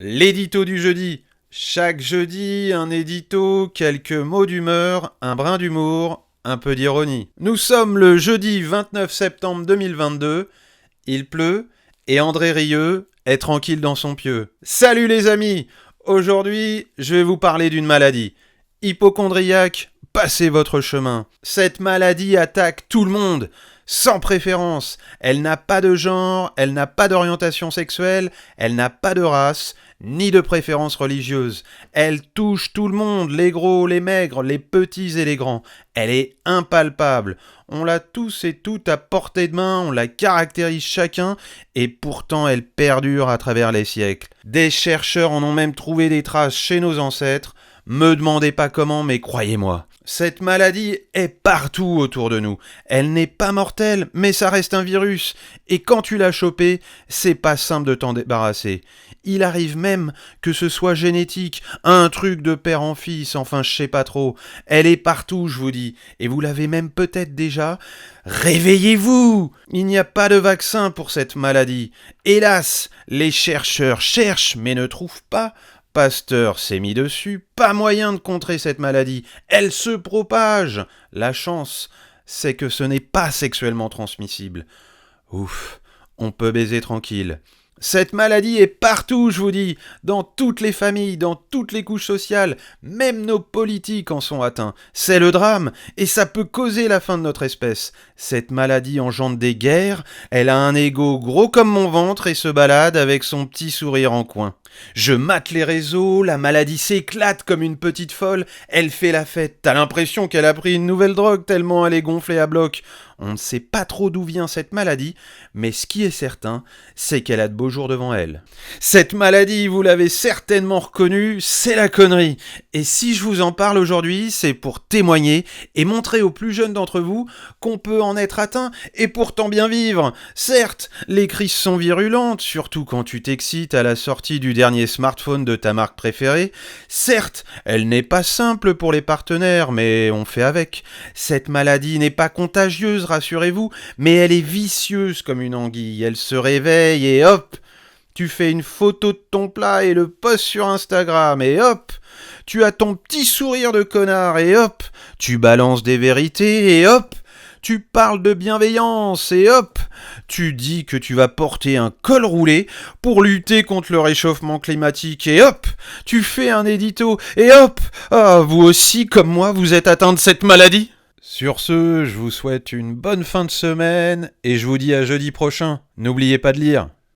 L'édito du jeudi. Chaque jeudi, un édito, quelques mots d'humeur, un brin d'humour, un peu d'ironie. Nous sommes le jeudi 29 septembre 2022. Il pleut et André Rieu est tranquille dans son pieu. Salut les amis. Aujourd'hui, je vais vous parler d'une maladie. Hypochondriaque, passez votre chemin. Cette maladie attaque tout le monde, sans préférence. Elle n'a pas de genre, elle n'a pas d'orientation sexuelle, elle n'a pas de race, ni de préférence religieuse. Elle touche tout le monde, les gros, les maigres, les petits et les grands. Elle est impalpable. On l'a tous et toutes à portée de main, on la caractérise chacun, et pourtant elle perdure à travers les siècles. Des chercheurs en ont même trouvé des traces chez nos ancêtres. Me demandez pas comment, mais croyez-moi. Cette maladie est partout autour de nous. Elle n'est pas mortelle, mais ça reste un virus. Et quand tu l'as chopé, c'est pas simple de t'en débarrasser. Il arrive même que ce soit génétique, un truc de père en fils, enfin je sais pas trop. Elle est partout, je vous dis. Et vous l'avez même peut-être déjà. Réveillez-vous! Il n'y a pas de vaccin pour cette maladie. Hélas, les chercheurs cherchent mais ne trouvent pas. Pasteur s'est mis dessus, pas moyen de contrer cette maladie, elle se propage. La chance, c'est que ce n'est pas sexuellement transmissible. Ouf, on peut baiser tranquille. Cette maladie est partout, je vous dis, dans toutes les familles, dans toutes les couches sociales, même nos politiques en sont atteints. C'est le drame, et ça peut causer la fin de notre espèce. Cette maladie engendre des guerres, elle a un ego gros comme mon ventre et se balade avec son petit sourire en coin. Je mate les réseaux, la maladie s'éclate comme une petite folle, elle fait la fête, t'as l'impression qu'elle a pris une nouvelle drogue tellement elle est gonflée à bloc. On ne sait pas trop d'où vient cette maladie, mais ce qui est certain, c'est qu'elle a de beaux jours devant elle. Cette maladie, vous l'avez certainement reconnue, c'est la connerie. Et si je vous en parle aujourd'hui, c'est pour témoigner et montrer aux plus jeunes d'entre vous qu'on peut en être atteint et pourtant bien vivre. Certes, les crises sont virulentes, surtout quand tu t'excites à la sortie du dernier smartphone de ta marque préférée. Certes, elle n'est pas simple pour les partenaires, mais on fait avec. Cette maladie n'est pas contagieuse, rassurez-vous, mais elle est vicieuse comme une anguille. Elle se réveille et hop, tu fais une photo de ton plat et le postes sur Instagram et hop, tu as ton petit sourire de connard et hop, tu balances des vérités et hop, tu parles de bienveillance et hop, tu dis que tu vas porter un col roulé pour lutter contre le réchauffement climatique et hop, tu fais un édito et hop, ah, vous aussi comme moi vous êtes atteint de cette maladie. Sur ce, je vous souhaite une bonne fin de semaine et je vous dis à jeudi prochain. N'oubliez pas de lire.